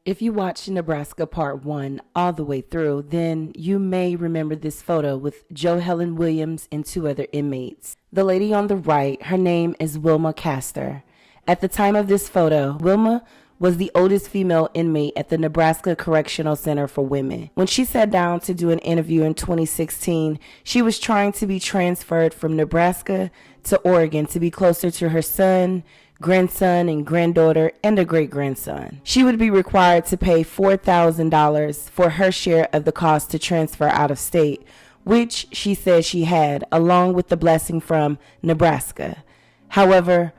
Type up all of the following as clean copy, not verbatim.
If you watched Nebraska Part 1 all the way through, then you may remember this photo with Jo Helen Williams and two other inmates. The lady on the right, her name is Wilma Castor. At the time of this photo, Wilma was the oldest female inmate at the Nebraska Correctional Center for Women. When she sat down to do an interview in 2016, she was trying to be transferred from Nebraska to Oregon to be closer to her son, grandson, and granddaughter, and a great-grandson. She would be required to pay $4,000 for her share of the cost to transfer out of state, which she said she had, along with the blessing from Nebraska. However,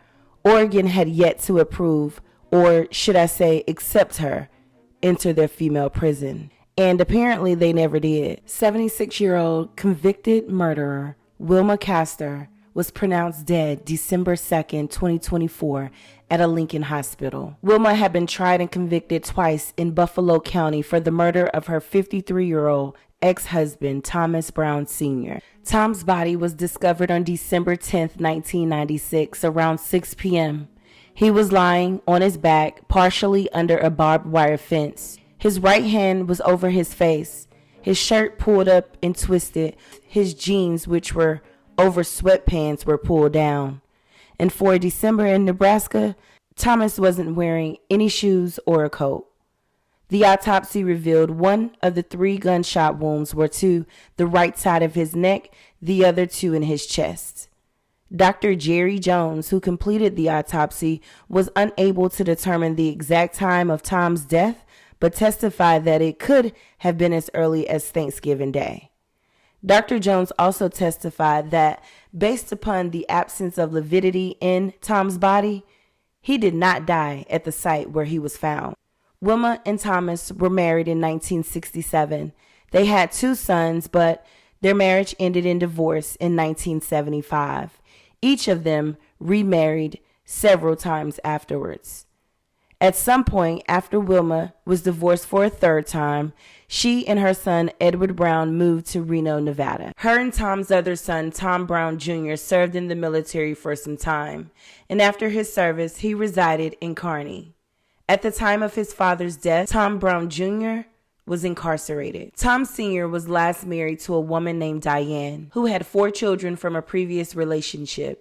Oregon had yet to approve, or should I say accept her, enter their female prison. And apparently they never did. 76-year-old convicted murderer Wilma Castor was pronounced dead December 2nd, 2024 at a Lincoln hospital. Wilma had been tried and convicted twice in Buffalo County for the murder of her 53-year-old ex-husband, Thomas Brown Sr. Tom's body was discovered on December 10th, 1996, around 6 p.m. He was lying on his back, partially under a barbed wire fence. His right hand was over his face, his shirt pulled up and twisted, his jeans, which were over sweatpants, were pulled down. And for December in Nebraska, Thomas wasn't wearing any shoes or a coat. The autopsy revealed one of the 3 gunshot wounds were to the right side of his neck, the other 2 in his chest. Dr. Jerry Jones, who completed the autopsy, was unable to determine the exact time of Tom's death, but testified that it could have been as early as Thanksgiving Day. Dr. Jones also testified that, based upon the absence of lividity in Tom's body, he did not die at the site where he was found. Wilma and Thomas were married in 1967. They had 2 sons, but their marriage ended in divorce in 1975. Each of them remarried several times afterwards. At some point after Wilma was divorced for a 3rd time, she and her son Edward Brown moved to Reno, Nevada. Her and Tom's other son, Tom Brown Jr., served in the military for some time, and after his service, he resided in Kearney. At the time of his father's death, Tom Brown Jr. was incarcerated. Tom Sr. was last married to a woman named Diane, who had 4 children from a previous relationship.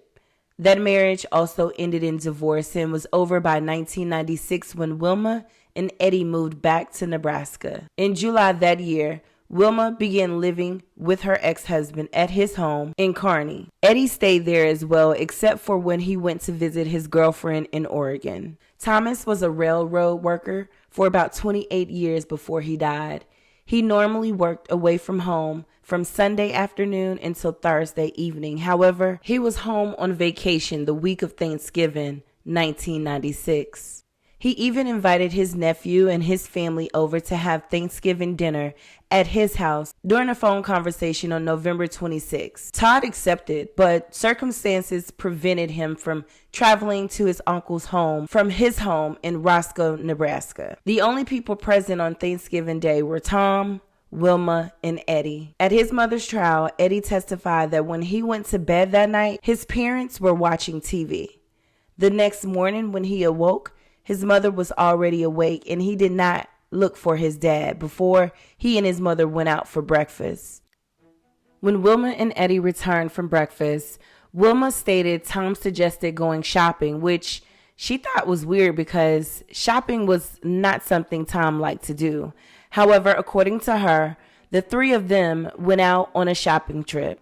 That marriage also ended in divorce and was over by 1996 when Wilma and Eddie moved back to Nebraska. In July that year, Wilma began living with her ex-husband at his home in Kearney. Eddie stayed there as well, except for when he went to visit his girlfriend in Oregon. Thomas was a railroad worker for about 28 years before he died. He normally worked away from home from Sunday afternoon until Thursday evening. However, he was home on vacation the week of Thanksgiving, 1996. He even invited his nephew and his family over to have Thanksgiving dinner at his house during a phone conversation on November 26. Todd accepted, but circumstances prevented him from traveling to his uncle's home from his home in Roscoe, Nebraska. The only people present on Thanksgiving Day were Tom, Wilma, and Eddie. At his mother's trial, Eddie testified that when he went to bed that night, his parents were watching TV. The next morning when he awoke, his mother was already awake, and he did not look for his dad before he and his mother went out for breakfast. When Wilma and Eddie returned from breakfast, Wilma stated Tom suggested going shopping, which she thought was weird because shopping was not something Tom liked to do. However, according to her, the 3 of them went out on a shopping trip.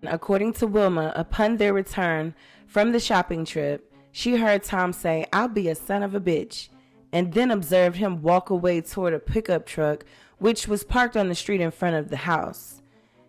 According to Wilma, upon their return from the shopping trip, she heard Tom say, "I'll be a son of a bitch," and then observed him walk away toward a pickup truck, which was parked on the street in front of the house.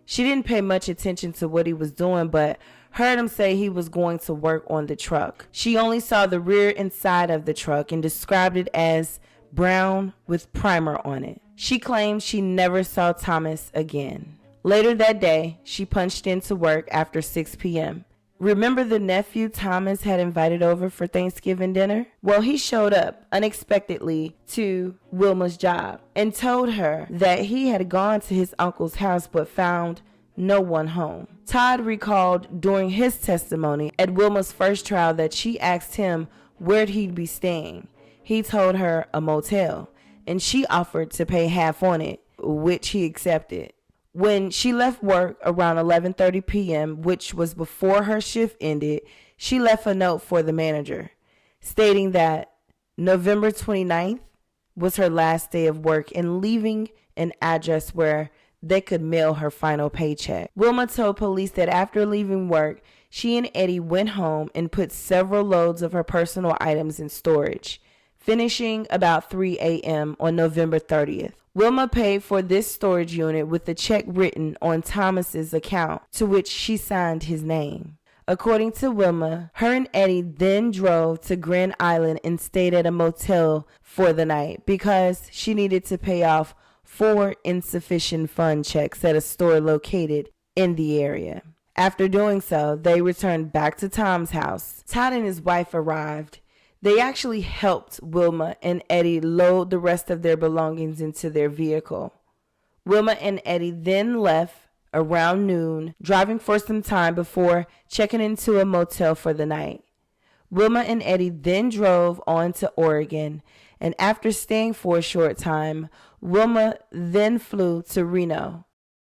She didn't pay much attention to what he was doing, but heard him say he was going to work on the truck. She only saw the rear and side of the truck and described it as brown with primer on it. She claimed she never saw Thomas again. Later that day, she punched into work after 6 p.m. Remember the nephew Thomas had invited over for Thanksgiving dinner? Well, he showed up unexpectedly to Wilma's job and told her that he had gone to his uncle's house but found no one home. Todd recalled during his testimony at Wilma's first trial that she asked him where he'd be staying. He told her a motel, and she offered to pay half on it, which he accepted. When she left work around 11:30 p.m., which was before her shift ended, she left a note for the manager stating that November 29th was her last day of work and leaving an address where they could mail her final paycheck. Wilma told police that after leaving work, she and Eddie went home and put several loads of her personal items in storage, finishing about 3 a.m. on November 30th. Wilma paid for this storage unit with a check written on Thomas's account, to which she signed his name. According to Wilma, her and Eddie then drove to Grand Island and stayed at a motel for the night because she needed to pay off 4 insufficient fund checks at a store located in the area. After doing so, they returned back to Tom's house. Todd and his wife arrived. They actually helped Wilma and Eddie load the rest of their belongings into their vehicle. Wilma and Eddie then left around noon, driving for some time before checking into a motel for the night. Wilma and Eddie then drove on to Oregon, and after staying for a short time, Wilma then flew to Reno.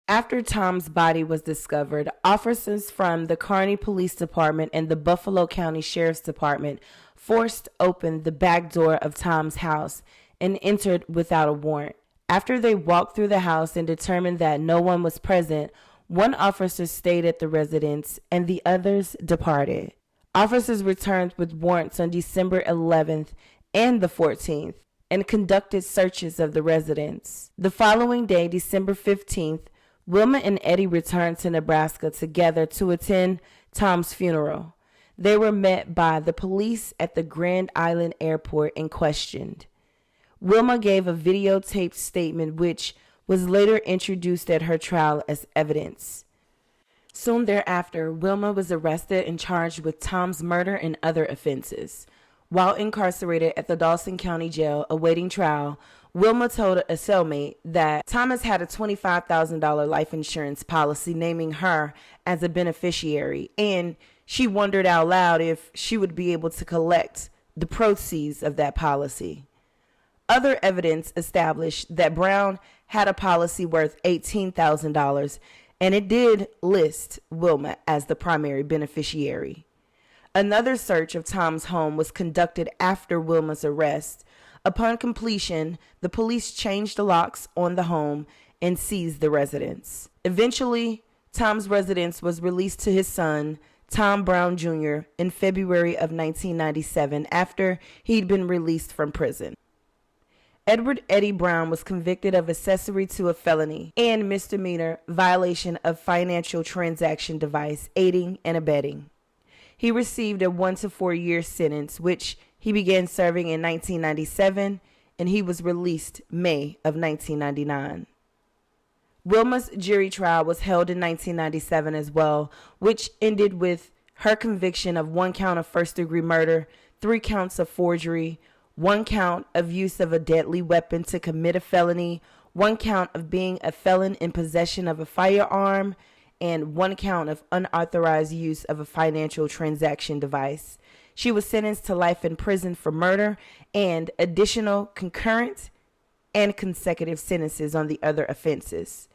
After Tom's body was discovered, officers from the Kearney Police Department and the Buffalo County Sheriff's Department forced open the back door of Tom's house and entered without a warrant. After they walked through the house and determined that no one was present, one officer stayed at the residence and the others departed. Officers returned with warrants on December 11th and the 14th and conducted searches of the residence. The following day, December 15th, Wilma and Eddie returned to Nebraska together to attend Tom's funeral. They were met by the police at the Grand Island airport and questioned. Wilma gave a videotaped statement which was later introduced at her trial as evidence. Soon thereafter, Wilma was arrested and charged with Tom's murder and other offenses. While incarcerated at the Dawson County Jail awaiting trial, Wilma told a cellmate that Thomas had a $25,000 life insurance policy naming her as a beneficiary, and she wondered out loud if she would be able to collect the proceeds of that policy. Other evidence established that Brown had a policy worth $18,000, and it did list Wilma as the primary beneficiary. Another search of Tom's home was conducted after Wilma's arrest. Upon completion, the police changed the locks on the home and seized the residence. Eventually, Tom's residence was released to his son, Tom Brown Jr., in February of 1997 after he'd been released from prison. Edward Eddie Brown was convicted of accessory to a felony and misdemeanor violation of financial transaction device, aiding and abetting. He received a 1 to 4 year sentence, which he began serving in 1997, and he was released May of 1999. Wilma's jury trial was held in 1997 as well, which ended with her conviction of 1 count of first-degree murder, 3 counts of forgery, 1 count of use of a deadly weapon to commit a felony, 1 count of being a felon in possession of a firearm, and 1 count of unauthorized use of a financial transaction device. She was sentenced to life in prison for murder and additional concurrent and consecutive sentences on the other offenses.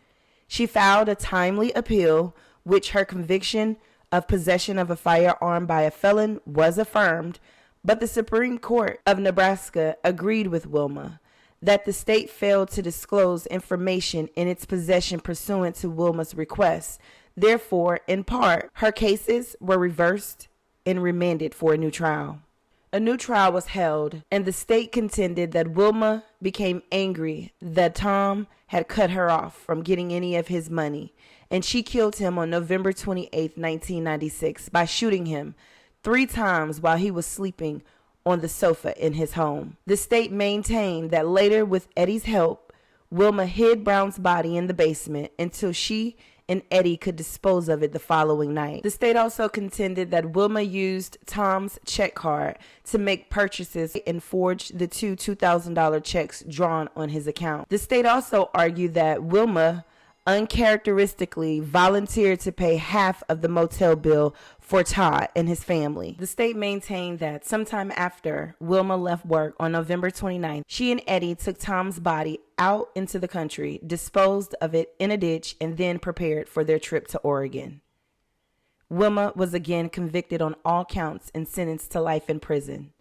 She filed a timely appeal, which her conviction of possession of a firearm by a felon was affirmed, but the Supreme Court of Nebraska agreed with Wilma that the state failed to disclose information in its possession pursuant to Wilma's request. Therefore, in part, her cases were reversed and remanded for a new trial. A new trial was held, and the state contended that Wilma became angry that Tom had cut her off from getting any of his money, and she killed him on November 28, 1996, by shooting him 3 times while he was sleeping on the sofa in his home. The state maintained that later, with Eddie's help, Wilma hid Brown's body in the basement until she and Eddie could dispose of it the following night. The state also contended that Wilma used Tom's check card to make purchases and forged the two $2,000 checks drawn on his account. The state also argued that Wilma uncharacteristically volunteered to pay half of the motel bill for Todd and his family. The state maintained that sometime after Wilma left work on November 29th, she and Eddie took Tom's body out into the country, disposed of it in a ditch, and then prepared for their trip to Oregon. Wilma was again convicted on all counts and sentenced to life in prison.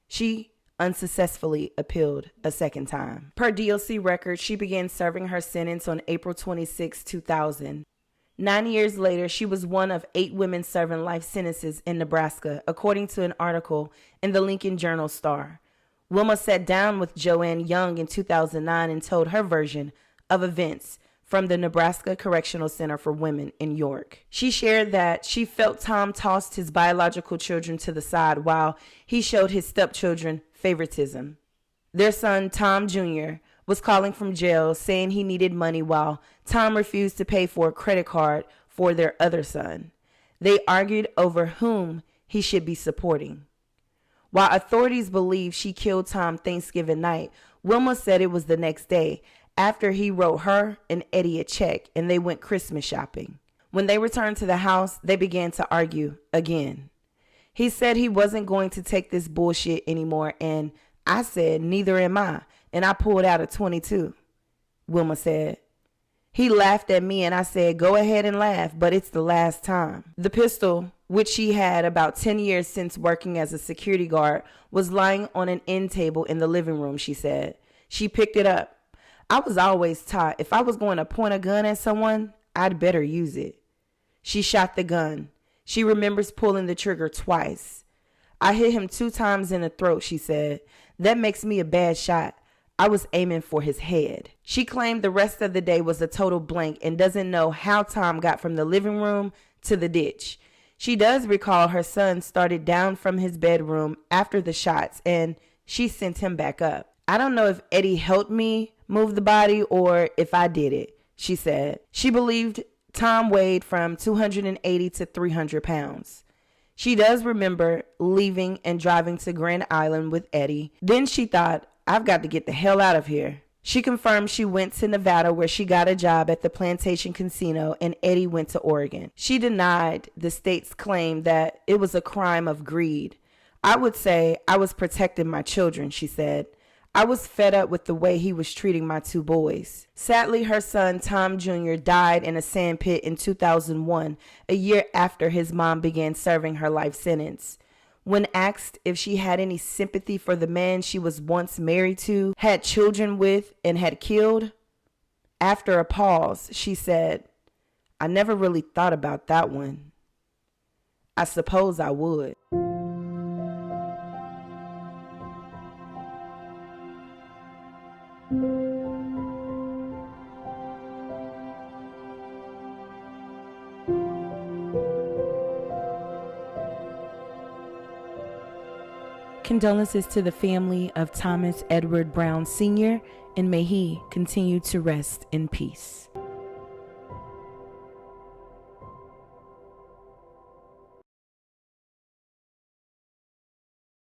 She unsuccessfully appealed a second time. Per DOC records, she began serving her sentence on April 26, 2000. 9 years later, she was one of 8 women serving life sentences in Nebraska, according to an article in the Lincoln Journal-Star. Wilma sat down with Joanne Young in 2009 and told her version of events from the Nebraska Correctional Center for Women in York. She shared that she felt Tom tossed his biological children to the side while he showed his stepchildren favoritism. Their son, Tom Jr., was calling from jail saying he needed money while Tom refused to pay for a credit card for their other son. They argued over whom he should be supporting. While authorities believe she killed Tom Thanksgiving night, Wilma said it was the next day after he wrote her and Eddie a check and they went Christmas shopping. When they returned to the house, they began to argue again. He said he wasn't going to take this bullshit anymore, and I said, neither am I, and I pulled out a .22, Wilma said. He laughed at me and I said, go ahead and laugh, but it's the last time. The pistol, which she had about 10 years since working as a security guard, was lying on an end table in the living room, she said. She picked it up. I was always taught if I was going to point a gun at someone, I'd better use it. She shot the gun. She remembers pulling the trigger twice. I hit him 2 times in the throat, she said. That makes me a bad shot. I was aiming for his head. She claimed the rest of the day was a total blank and doesn't know how Tom got from the living room to the ditch. She does recall her son started down from his bedroom after the shots and she sent him back up. I don't know if Eddie helped me move the body or if I did it, she said. She believed Tom weighed from 280 to 300 pounds. She does remember leaving and driving to Grand Island with Eddie. Then she thought, I've got to get the hell out of here. She confirmed she went to Nevada where she got a job at the Plantation Casino and Eddie went to Oregon. She denied the state's claim that it was a crime of greed. I would say I was protecting my children, she said. I was fed up with the way he was treating my 2 boys. Sadly, her son, Tom Jr., died in a sand pit in 2001, a year after his mom began serving her life sentence. When asked if she had any sympathy for the man she was once married to, had children with, and had killed, after a pause, she said, I never really thought about that one. I suppose I would. Condolences to the family of Thomas Edward Brown Sr., and may he continue to rest in peace.